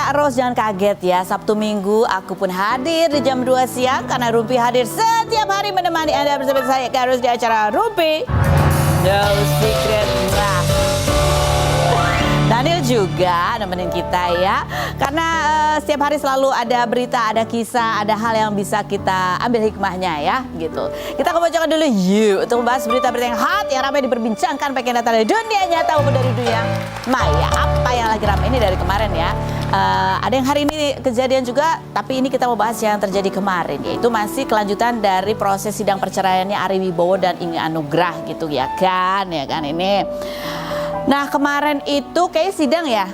Kak Ros jangan kaget ya, Sabtu Minggu aku pun hadir di jam 2 siang karena Rumpi hadir setiap hari menemani Anda bersama saya Kak Ros di acara Rumpi No Secret. Daniel juga nemenin kita ya, karena setiap hari selalu ada berita, ada kisah, ada hal yang bisa kita ambil hikmahnya ya gitu. Kita kebacakan dulu yuk untuk membahas berita-berita yang hot yang ramai diperbincangkan baik yang datang dari dunia nyata maupun dari dunia maya. Apa yang lagi ramai ini dari kemarin ya. Ada yang hari ini kejadian juga, tapi ini kita mau bahas yang terjadi kemarin, yaitu masih kelanjutan dari proses sidang perceraiannya Ari Wibowo dan Inge Anugrah gitu ya kan ini. Nah kemarin itu kayak sidang ya,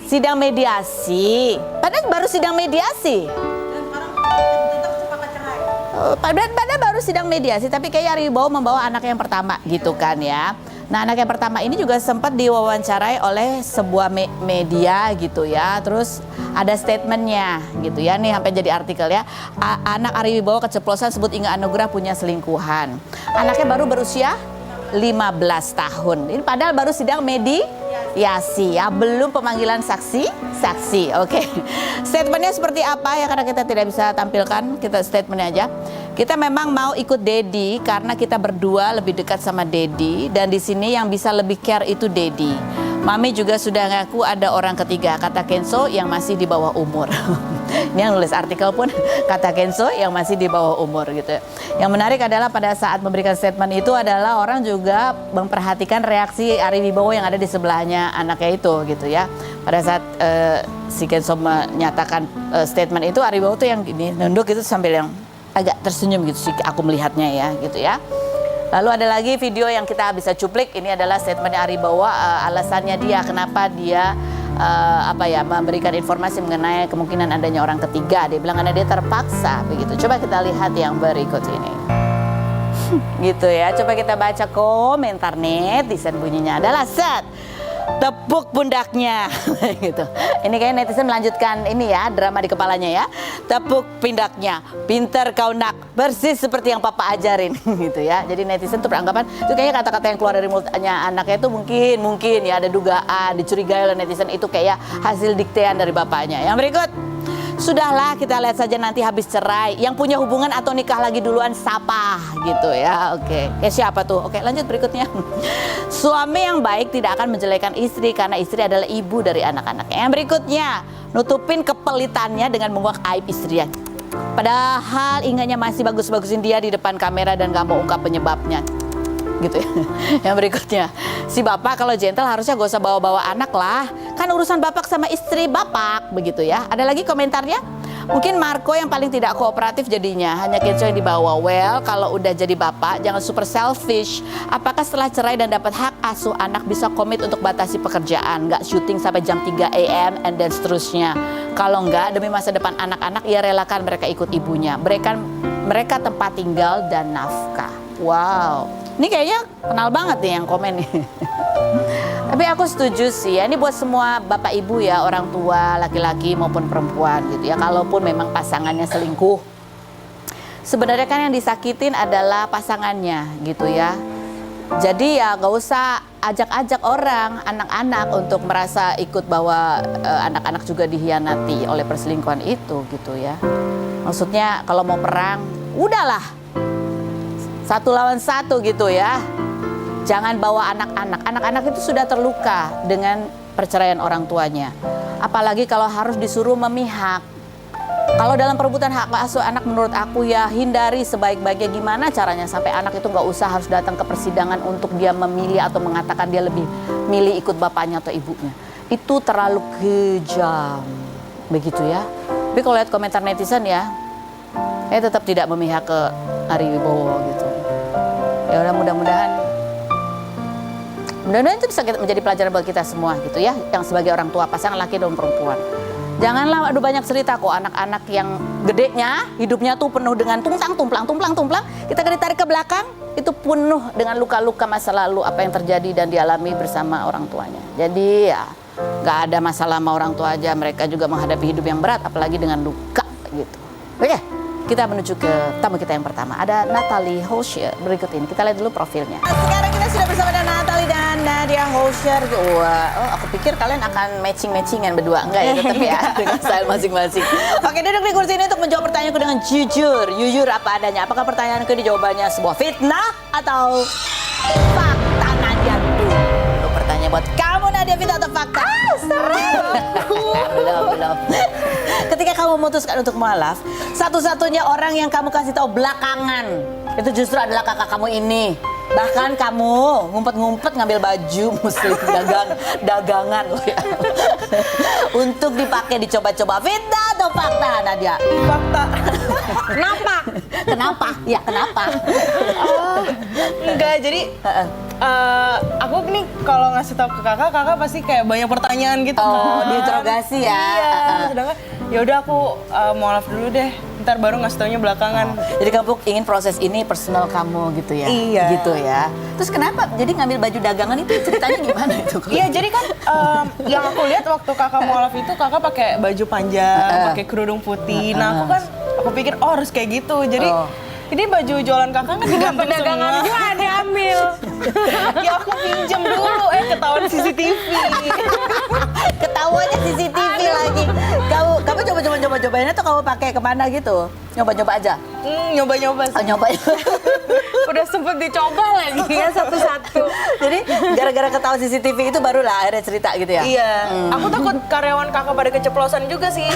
sidang mediasi. Padahal baru sidang mediasi. Padahal baru sidang mediasi, tapi kayak Ari Wibowo membawa anak yang pertama gitu kan ya. Nah anak yang pertama ini juga sempat diwawancarai oleh sebuah media gitu ya. Terus ada statementnya gitu ya. Nih sampai jadi artikel ya. Anak Ari Wibowo keceplosan sebut Inge Anugrah punya selingkuhan. Anaknya baru berusia 15 tahun. Ini padahal baru sidang mediasi ya. Belum pemanggilan saksi. Oke. Statementnya seperti apa ya, karena kita tidak bisa tampilkan, kita statementnya aja. Kita memang mau ikut Dedi karena kita berdua lebih dekat sama Dedi, dan di sini yang bisa lebih care itu Dedi. Mami juga sudah ngaku ada orang ketiga, kata Kenzo yang masih di bawah umur. Ini yang nulis artikel pun kata Kenzo yang masih di bawah umur gitu. Yang menarik adalah pada saat memberikan statement itu adalah orang juga memperhatikan reaksi Ari Wibowo yang ada di sebelahnya anaknya itu gitu ya. Pada saat si Kenzo menyatakan statement itu, Ari Wibowo tuh yang gini nunduk gitu sambil yang agak tersenyum gitu sih aku melihatnya ya gitu ya. Lalu ada lagi video yang kita bisa cuplik, ini adalah statementnya Ari Wibowo, alasannya dia kenapa dia memberikan informasi mengenai kemungkinan adanya orang ketiga. Dia bilang karena dia terpaksa begitu. Coba kita lihat yang berikut ini. Gitu ya, coba kita baca komentar netizen, bunyinya adalah set. Tepuk pundaknya gitu. Ini kayak netizen melanjutkan ini ya, drama di kepalanya ya. Tepuk pundaknya, pinter kau nak, persis seperti yang papa ajarin gitu ya. Jadi netizen tuh beranggapan itu kayaknya kata-kata yang keluar dari mulutnya anaknya itu mungkin ya ada dugaan, dicurigai oleh netizen itu kayak hasil diktean dari bapaknya. Yang berikut, sudahlah kita lihat saja nanti habis cerai. Yang punya hubungan atau nikah lagi duluan siapa gitu ya. Oke. Siapa tuh? Oke, lanjut berikutnya. Suami yang baik tidak akan menjelekan istri karena istri adalah ibu dari anak-anaknya. Yang berikutnya, nutupin kepelitannya dengan menguak aib istrinya. Padahal Ingenya masih bagus-bagusin dia di depan kamera dan gak mau ungkap penyebabnya. Gitu ya. Yang berikutnya, si bapak kalau gentle harusnya gak usah bawa-bawa anak lah, kan urusan bapak sama istri bapak begitu ya. Ada lagi komentarnya, mungkin Marco yang paling tidak kooperatif jadinya, hanya Kenzo yang dibawa. Well, kalau udah jadi bapak jangan super selfish. Apakah setelah cerai dan dapat hak asuh anak bisa komit untuk batasi pekerjaan, nggak syuting sampai jam 3 AM and then seterusnya. Kalau nggak, demi masa depan anak-anak ya relakan mereka ikut ibunya, mereka tempat tinggal dan nafkah. Wow, ini kayaknya kenal banget nih yang komen nih. Tapi aku setuju sih ya, ini buat semua bapak ibu ya, orang tua laki-laki maupun perempuan gitu ya. Kalaupun memang pasangannya selingkuh, sebenarnya kan yang disakitin adalah pasangannya gitu ya. Jadi ya gak usah ajak-ajak orang, anak-anak untuk merasa ikut bahwa anak-anak juga dihianati oleh perselingkuhan itu gitu ya. Maksudnya kalau mau perang, udahlah 1 lawan 1 gitu ya. Jangan bawa anak-anak. Anak-anak itu sudah terluka dengan perceraian orang tuanya. Apalagi kalau harus disuruh memihak. Kalau dalam perebutan hak asuh anak, menurut aku ya hindari sebaik-baiknya. Gimana caranya sampai anak itu nggak usah harus datang ke persidangan untuk dia memilih atau mengatakan dia lebih milih ikut bapaknya atau ibunya. Itu terlalu kejam. Begitu ya. Tapi kalau lihat komentar netizen ya, saya tetap tidak memihak ke Ari Wibowo gitu. Ya udah, mudah-mudahan itu bisa menjadi pelajaran buat kita semua gitu ya, yang sebagai orang tua pasangan laki dan perempuan. Janganlah banyak cerita kok, anak-anak yang gedenya hidupnya tuh penuh dengan tumplang, kita ditarik ke belakang, itu penuh dengan luka-luka masa lalu apa yang terjadi dan dialami bersama orang tuanya. Jadi ya nggak ada masalah sama orang tua aja, mereka juga menghadapi hidup yang berat, apalagi dengan luka gitu. Oke, kita menuju ke tamu kita yang pertama. Ada Natalie Holscher berikut ini. Kita lihat dulu profilnya. Sekarang kita sudah bersama dengan Natalie dan Nadia Holscher. share. Wah, aku pikir kalian akan matching-matchingan berdua. Enggak ya, tetap ya, dengan style masing-masing. Oke, duduk di kursi ini untuk menjawab pertanyaanku dengan jujur. Jujur apa adanya. Apakah pertanyaanku ini jawabannya sebuah fitnah atau fakta, Nadia? Dulu pertanyaan buat kamu, Nadia, fitnah atau fakta? Belum. Ketika kamu memutuskan untuk mualaf, satu-satunya orang yang kamu kasih tahu belakangan itu justru adalah kakak kamu ini. Bahkan kamu ngumpet-ngumpet ngambil baju muslim dagangan loh ya. Untuk dipakai dicoba-coba. Fitnah atau fakta, Nadia? Fakta. Kenapa? Ya kenapa? Enggak, jadi aku nih kalau ngasih tahu ke kakak pasti kayak banyak pertanyaan gitu. Oh, diinterogasi ya. Iya, sedangkan ya udah aku mualaf dulu deh. Ntar baru ngasih taunya belakangan. Jadi kamu ingin proses ini personal kamu gitu ya? Iya. Gitu ya. Terus kenapa? Jadi ngambil baju dagangan itu ceritanya gimana itu? Iya, jadi kan yang aku lihat waktu kakak mualaf itu kakak pakai baju panjang, pakai kerudung putih. Nah, aku pikir harus kayak gitu. Jadi ini baju jualan kakak kan digantung dagangan semua. gua ada ambil. Ya aku pinjem dulu, ketahuan CCTV. Ketahuannya CCTV lagi. Kamu coba-cobain atau kamu pakai kemana gitu? Nyoba-nyoba aja? Nyoba-nyoba sih. Oh, nyoba. Udah sempet dicoba lagi ya satu-satu. Jadi gara-gara ketahuan CCTV itu barulah akhirnya cerita gitu ya? Iya. Aku takut karyawan kakak pada keceplosan juga sih.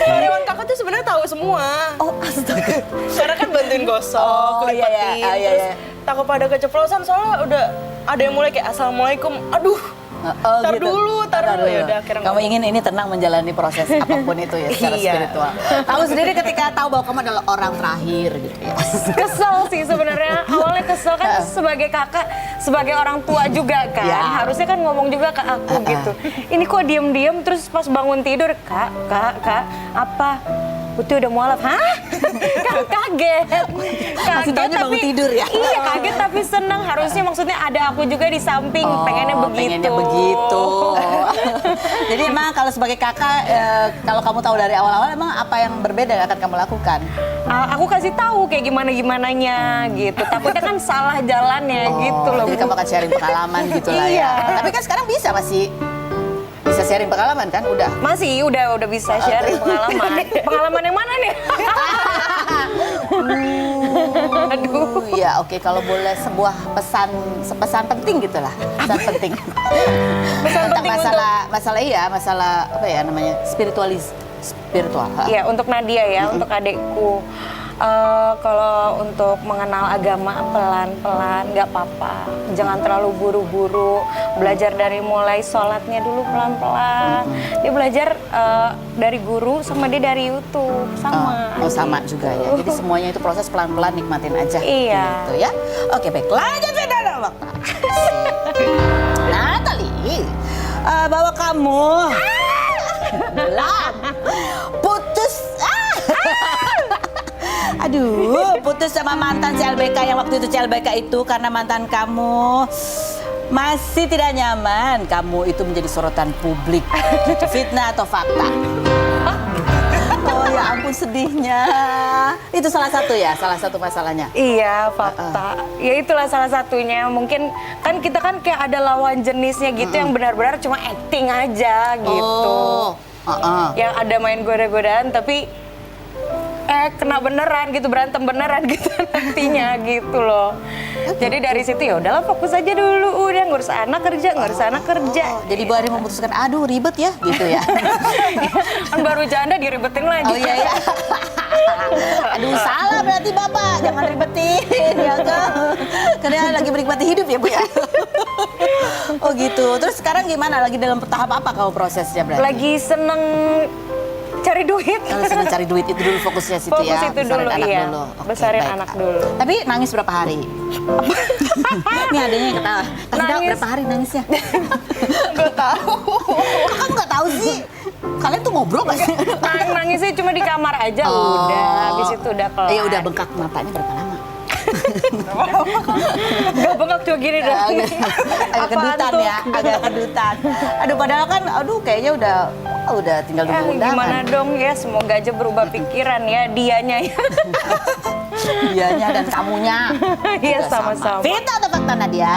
Karyawan kakak tuh sebenarnya tahu semua. Oh, astaga. Karena kan bantuin gosok, lipatin, terus takut pada keceplosan soalnya udah ada yang mulai kayak assalamualaikum. Aduh. Tar gitu. dulu. Ya udah akhirnya kamu ingin ini tenang menjalani proses apapun itu ya secara Iya. spiritual. Kamu sendiri ketika tahu bahwa kamu adalah orang terakhir gitu ya. Kesel sih sebenarnya. Awalnya kesel kan sebagai kakak, sebagai orang tua juga kan. Ya. Harusnya kan ngomong juga ke aku gitu. Ini kok diem-diem terus pas bangun tidur, Kak, apa? Putih udah mualaf, hah? Kan kaget. Masih taunya bangun tidur ya? Iya, kaget tapi senang. Harusnya maksudnya ada aku juga di samping, pengennya begitu. Jadi emang kalau sebagai kakak, kalau kamu tahu dari awal-awal, emang apa yang berbeda yang akan kamu lakukan? Aku kasih tahu kayak gimananya gitu. Takutnya kan salah jalannya gitu loh. Jadi kamu akan sharing pengalaman gitu lah ya. Iya. Tapi kan sekarang masih bisa sharing pengalaman kan? Udah. Masih udah bisa sharing pengalaman. Pengalaman yang mana nih? Aduh. Ya oke, kalau boleh sebuah pesan penting gitulah. Pesan penting. Pesan Tentang penting masalah apa ya namanya? Spiritual. Iya, untuk Nadia ya, untuk adekku. Kalau untuk mengenal agama pelan-pelan, nggak apa-apa. Jangan terlalu buru-buru. Belajar dari mulai sholatnya dulu pelan-pelan. Dia belajar dari guru sama dia dari YouTube sama. Sama juga ya. Jadi semuanya itu proses pelan-pelan, nikmatin aja. Iya. Gitu ya. Oke baik, lanjut Vedana waktu. Natalie, bahwa kamu belum putus. Aduh, putus sama mantan CLBK yang waktu itu CLBK itu karena mantan kamu masih tidak nyaman. Kamu itu menjadi sorotan publik. Itu fitnah atau fakta? Oh ya ampun sedihnya. Itu salah satu masalahnya. Iya, fakta. Ya itulah salah satunya. Mungkin kan kita kan kayak ada lawan jenisnya gitu yang benar-benar cuma acting aja gitu. Yang ada main goda-godaan tapi kena beneran gitu, berantem beneran gitu nantinya gitu loh. Jadi dari situ ya udahlah fokus aja dulu, udah ngurus anak kerja. Jadi Bu Ari memutuskan, aduh ribet ya gitu ya. Kan baru janda diribetin lagi. Oh iya. Aduh salah berarti Bapak, jangan ribetin ya kan. Karena lagi menikmati hidup ya Bu ya. Oh gitu. Terus sekarang gimana? Lagi dalam tahap apa kamu prosesnya berarti? Lagi seneng cari duit. Kalau sedang cari duit itu dulu fokusnya situ Fokus ya. itu dulu, anak iya. dulu. Oke, Besarin baik. anak dulu. Tapi nangis berapa hari? Ini adanya yang ketawa. Kasih tahu berapa hari nangisnya? Nggak tahu. Kok kamu nggak tahu sih? Kalian tuh ngobrol nggak sih? Nangisnya cuma di kamar aja udah. Habis itu udah kelar. Iya udah bengkak matanya berapa lama? Gak bengkak juga gini dong. Agak kedutan ya, agak kedutan. Aduh padahal kan, kayaknya udah udah tinggal nunggu undangan. Gimana dong ya, semoga aja berubah pikiran ya, dianya ya. Dianya dan kamunya. Iya, Juga sama-sama. Fitnah atau fakta Nadia?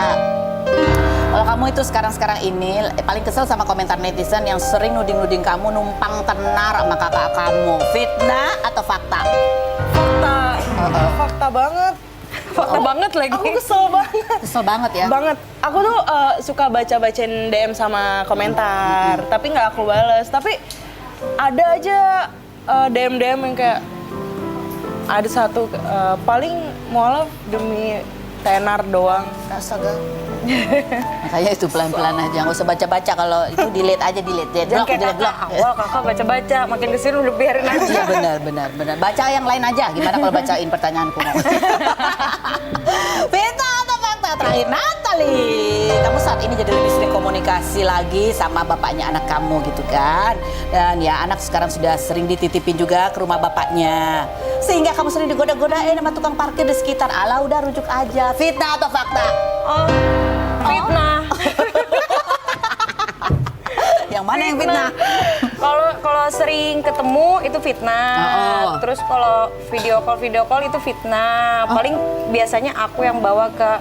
Kalau kamu itu sekarang ini paling kesel sama komentar netizen yang sering nuding-nuding kamu numpang tenar sama kakak kamu. Fitnah atau fakta? Fakta. Fakta banget. Fakta banget lagi. Aku kesel banget. Kesel banget ya? Banget. Aku tuh suka baca-bacain DM sama komentar, tapi nggak aku bales. Tapi ada aja DM-DM yang kayak ada satu paling mualaf demi tenar doang. Astaga. Makanya itu pelan-pelan aja, nggak usah baca-baca. Kalau itu delete aja, delete. Dan kayak kakak awal kakak baca-baca, makin kesini udah biarin aja. Iya benar. Baca yang lain aja. Gimana kalau bacain pertanyaanku? Fitnah atau fakta terakhir, Natalie? Kamu saat ini jadi lebih sering komunikasi lagi sama bapaknya anak kamu gitu kan? Dan ya anak sekarang sudah sering dititipin juga ke rumah bapaknya. Sehingga kamu sering digoda-godain sama tukang parkir di sekitar. Alah udah rujuk aja. Fitnah atau fakta? Oh, fitnah. Yang mana yang fitnah? Kalau sering ketemu itu fitnah. Terus kalau video call itu fitnah. Paling biasanya aku yang bawa ke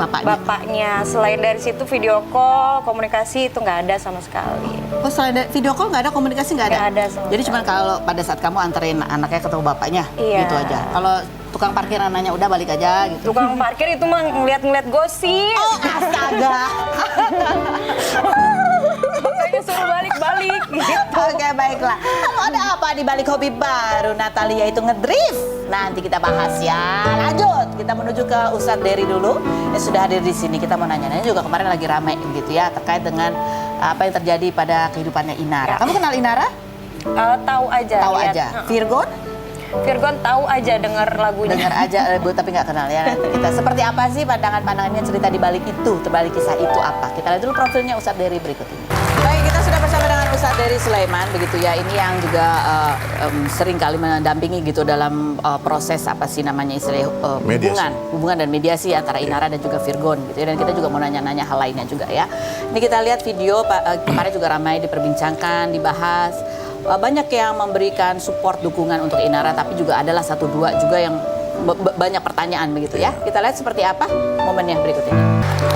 bapaknya. Selain dari situ video call, komunikasi itu nggak ada sama sekali. Oh, selain video call nggak ada komunikasi nggak ada? Nggak ada sama Jadi cuma kalau pada saat kamu anterin anaknya ketemu bapaknya, Iya. gitu aja. Kalau tukang parkir nanya udah balik aja gitu. Tukang parkir itu mah ngeliat-ngeliat gosip. Oh astaga. Makanya suruh balik-balik gitu. Oke baiklah. Lalu ada apa di balik hobi baru Natalia itu ngedrift? Nanti kita bahas ya. Lanjut, kita menuju ke Ustadz Dery dulu. Yang sudah hadir di sini. Kita mau nanya-nanya juga kemarin lagi ramai gitu ya terkait dengan apa yang terjadi pada kehidupannya Inara. Ya. Kamu kenal Inara? Tahu aja. Tahu lihat. aja. Virgon? Virgon tahu aja dengar lagunya. Dengar aja Bu tapi nggak kenal ya. Nanti kita seperti apa sih pandangan-pandangannya cerita di balik itu, terbalik kisah itu apa? Kita lihat dulu profilnya Ustadz Dery berikut ini. Baik, kita sudah bersama dengan Ustadz Dery Sulaiman begitu ya. Ini yang juga sering kali mendampingi gitu dalam proses apa sih namanya istilah hubungan dan mediasi antara Inara dan juga Virgon gitu ya. Dan kita juga mau nanya-nanya hal lainnya juga ya. Ini kita lihat video kemarin juga ramai diperbincangkan, dibahas. Banyak yang memberikan support dukungan untuk Inara, tapi juga adalah satu dua juga yang banyak pertanyaan begitu ya. Kita lihat seperti apa momennya berikut ini.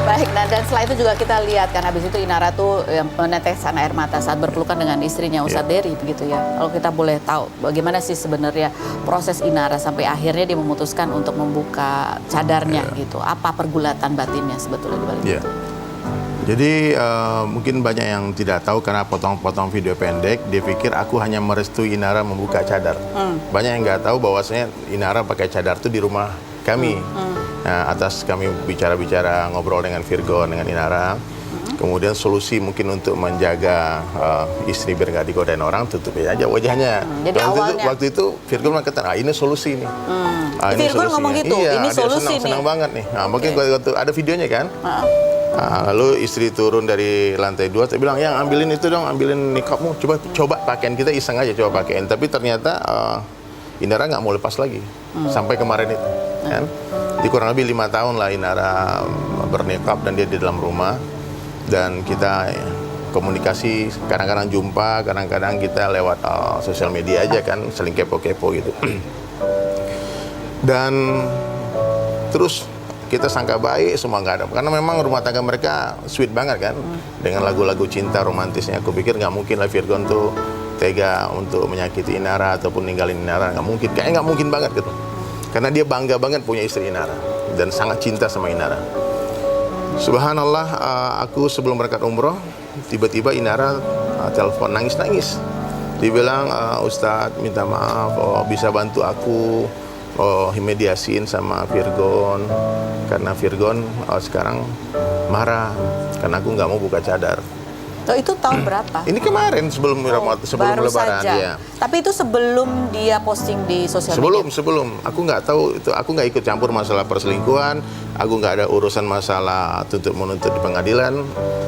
Baik, nah dan setelah itu juga kita lihat kan habis itu Inara tuh yang meneteskan air mata saat berpelukan dengan istrinya Ustadz Dery begitu ya. Kalau kita boleh tahu bagaimana sih sebenarnya proses Inara sampai akhirnya dia memutuskan untuk membuka cadarnya gitu. Apa pergulatan batinnya sebetulnya di balik itu? Jadi mungkin banyak yang tidak tahu karena potong-potong video pendek, dia pikir aku hanya merestui Inara membuka cadar. Banyak yang nggak tahu bahwasanya Inara pakai cadar itu di rumah kami. Nah, atas kami bicara-bicara ngobrol dengan Virgon, dengan Inara. Kemudian solusi mungkin untuk menjaga istri biar nggak digodain orang, tutupin aja wajahnya. Jadi waktu itu Virgon mengatakan, ini solusi nih. Virgon ngomong gitu, iya, ini solusi nih. Senang banget nih. Nah, mungkin waktu ada videonya kan. Nah, lalu istri turun dari lantai 2, saya bilang, yang ambilin itu dong, ambilin nikabmu, coba pakaian kita iseng aja, coba pakaian. Tapi ternyata Inara nggak mau lepas lagi, sampai kemarin itu. Kan? Di kurang lebih 5 tahun lah Inara bernikab dan dia di dalam rumah. Dan kita komunikasi, kadang-kadang jumpa, kadang-kadang kita lewat sosial media aja kan, saling kepo-kepo gitu. Dan terus kita sangka baik, semua nggak ada. Karena memang rumah tangga mereka sweet banget kan. Dengan lagu-lagu cinta romantisnya. Aku pikir nggak mungkin lah Virgon tuh tega untuk menyakiti Inara ataupun ninggalin Inara. Nggak mungkin, kayaknya nggak mungkin banget gitu. Karena dia bangga banget punya istri Inara. Dan sangat cinta sama Inara. Subhanallah, aku sebelum berangkat umroh, tiba-tiba Inara telepon nangis-nangis. Dia bilang, Ustadz minta maaf, bisa bantu aku mediasiin sama Virgon. Karena Virgon sekarang marah karena aku nggak mau buka cadar. Oh, itu tahun berapa? Ini kemarin sebelum baru Lebaran saja. ya. Tapi itu sebelum dia posting di sosial media. Sebelum aku nggak tahu itu, aku nggak ikut campur masalah perselingkuhan, aku nggak ada urusan masalah tuntut menuntut di pengadilan.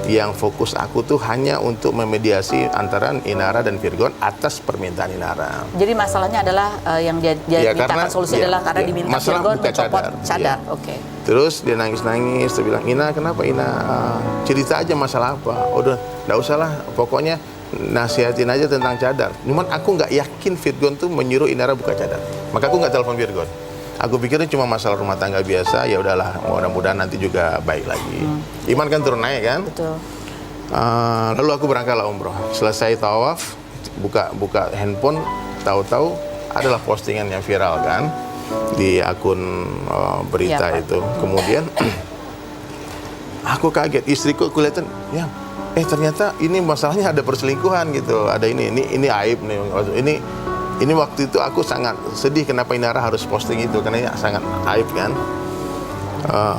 Yang fokus aku tuh hanya untuk memediasi antara Inara dan Virgon atas permintaan Inara. Jadi masalahnya adalah yang dia mintakan solusi adalah karena diminta Virgon mencopot cadar. Oke. Terus dia nangis-nangis, dia bilang, Ina kenapa Ina? Cerita aja masalah apa? Udah, nggak usah lah, pokoknya nasihatin aja tentang cadar. Cuman aku nggak yakin Virgon tuh menyuruh Inara buka cadar. Maka aku nggak telepon Virgon. Aku pikirnya cuma masalah rumah tangga biasa, ya udahlah, mudah-mudahan nanti juga baik lagi. Iman kan turun naik kan? Betul. Lalu aku berangkatlah umroh. Selesai tawaf, buka handphone, tahu-tahu adalah postingan yang viral kan di akun berita Ya, Pak. itu. Kemudian aku kaget, istriku aku lihatin, ya, ternyata ini masalahnya ada perselingkuhan gitu, ada ini aib nih. Ini waktu itu aku sangat sedih kenapa Inara harus posting itu karena ini sangat aib kan.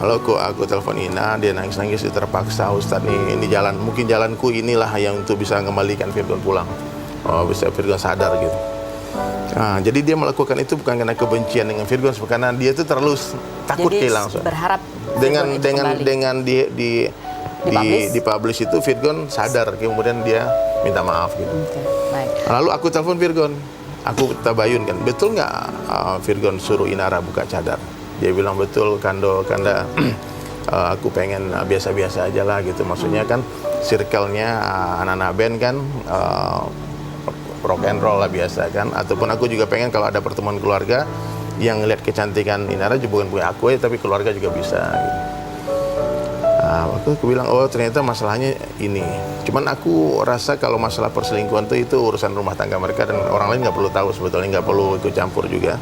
Lalu aku telepon Ina, dia nangis-nangis, terpaksa Ustadz nih, ini jalan, mungkin jalanku inilah yang untuk bisa kembalikan Virgon pulang, bisa Virgon sadar gitu. Jadi dia melakukan itu bukan karena kebencian dengan Virgon, karena dia itu terlalu takut Jadi kehilangan. berharap Dengan Virgon itu kembali. dipublish itu Virgon sadar, kemudian dia minta maaf gitu. Oke, baik. Lalu aku telepon Virgon, aku tabayun kan, betul nggak Virgon suruh Inara buka cadar? Dia bilang betul, Kanda, aku pengen biasa-biasa aja lah gitu. Maksudnya kan circle-nya anak-anak band kan rock and roll lah biasa kan. Ataupun aku juga pengen kalau ada pertemuan keluarga yang ngeliat kecantikan Inara bukan punya aku ya, tapi keluarga juga bisa gitu. Waktu aku bilang, oh ternyata masalahnya ini. Cuman aku rasa kalau masalah perselingkuhan itu urusan rumah tangga mereka dan orang lain nggak perlu tahu sebetulnya, nggak perlu ikut campur juga.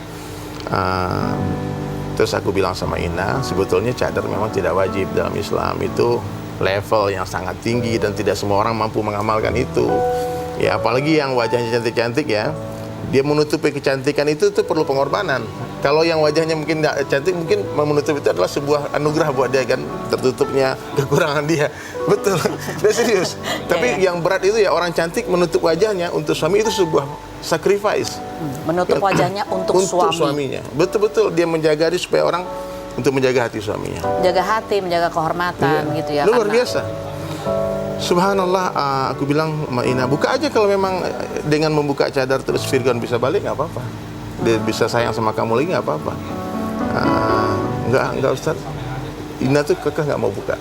Terus aku bilang sama Ina, sebetulnya cadar memang tidak wajib dalam Islam, itu level yang sangat tinggi dan tidak semua orang mampu mengamalkan itu. Ya apalagi yang wajahnya cantik-cantik ya, dia menutupi kecantikan itu tuh perlu pengorbanan. Kalau yang wajahnya mungkin tidak cantik, mungkin menutup itu adalah sebuah anugerah buat dia kan, tertutupnya kekurangan dia. Betul, dia serius. Tapi yang berat itu ya orang cantik menutup wajahnya untuk suami itu sebuah sacrifice. Menutup wajahnya untuk suaminya. Betul-betul dia menjaga dia supaya orang untuk menjaga hati suaminya. Menjaga hati, menjaga kehormatan gitu ya. Luar biasa. Subhanallah, aku bilang sama Ina, buka aja kalau memang dengan membuka cadar terus Virgon bisa balik nggak apa-apa. Dia bisa sayang sama kamu lagi nggak apa-apa. Enggak Ustaz. Ina tuh kekeh nggak mau buka.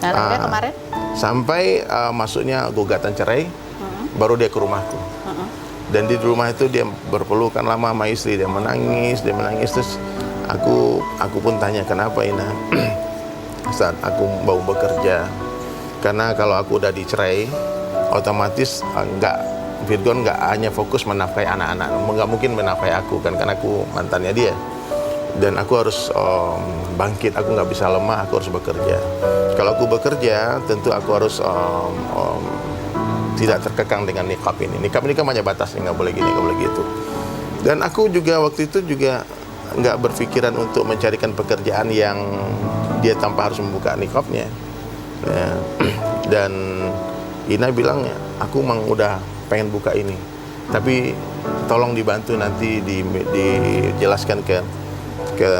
Nah, akhirnya kemarin? Sampai masuknya gugatan cerai, baru dia ke rumahku. Dan di rumah itu dia berpelukan lama sama istri, dia menangis terus aku pun tanya kenapa Ina. Ustaz, aku mau bekerja. Karena kalau aku udah dicerai, otomatis Virgon nggak hanya fokus menafkahi anak-anak, nggak mungkin menafkahi aku kan, karena aku mantannya dia. Dan aku harus bangkit, aku nggak bisa lemah, aku harus bekerja. Kalau aku bekerja, tentu aku harus tidak terkekang dengan nikab ini. Nikab ini kan banyak batasnya, nggak boleh gini, nggak boleh gitu. Dan aku juga waktu itu juga nggak berpikiran untuk mencarikan pekerjaan yang dia tanpa harus membuka nikabnya. Ya. Dan Ina bilang, aku memang udah pengen buka ini, tapi tolong dibantu nanti dijelaskan ke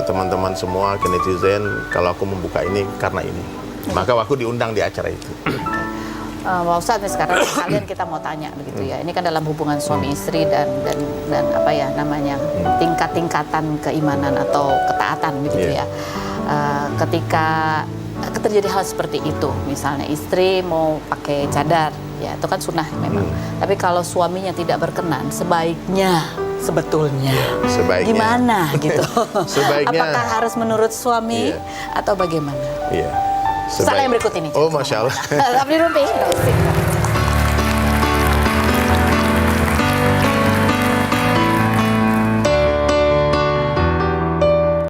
teman-teman semua, ke netizen kalau aku membuka ini karena ini. Maka aku diundang di acara itu. Pak Ustadz, nih sekarang kalian kita mau tanya begitu ya. Ini kan dalam hubungan suami istri dan apa ya namanya tingkat-tingkatan keimanan atau ketaatan begitu ya. Ketika terjadi hal seperti itu, misalnya istri mau pakai cadar, ya itu kan sunnah memang. Tapi kalau suaminya tidak berkenan, sebaiknya sebetulnya gimana gitu? Sebaiknya, apakah harus menurut suami atau bagaimana? Iya. Salah yang berikut ini. Oh, Masya Allah. Abdi Rumpi.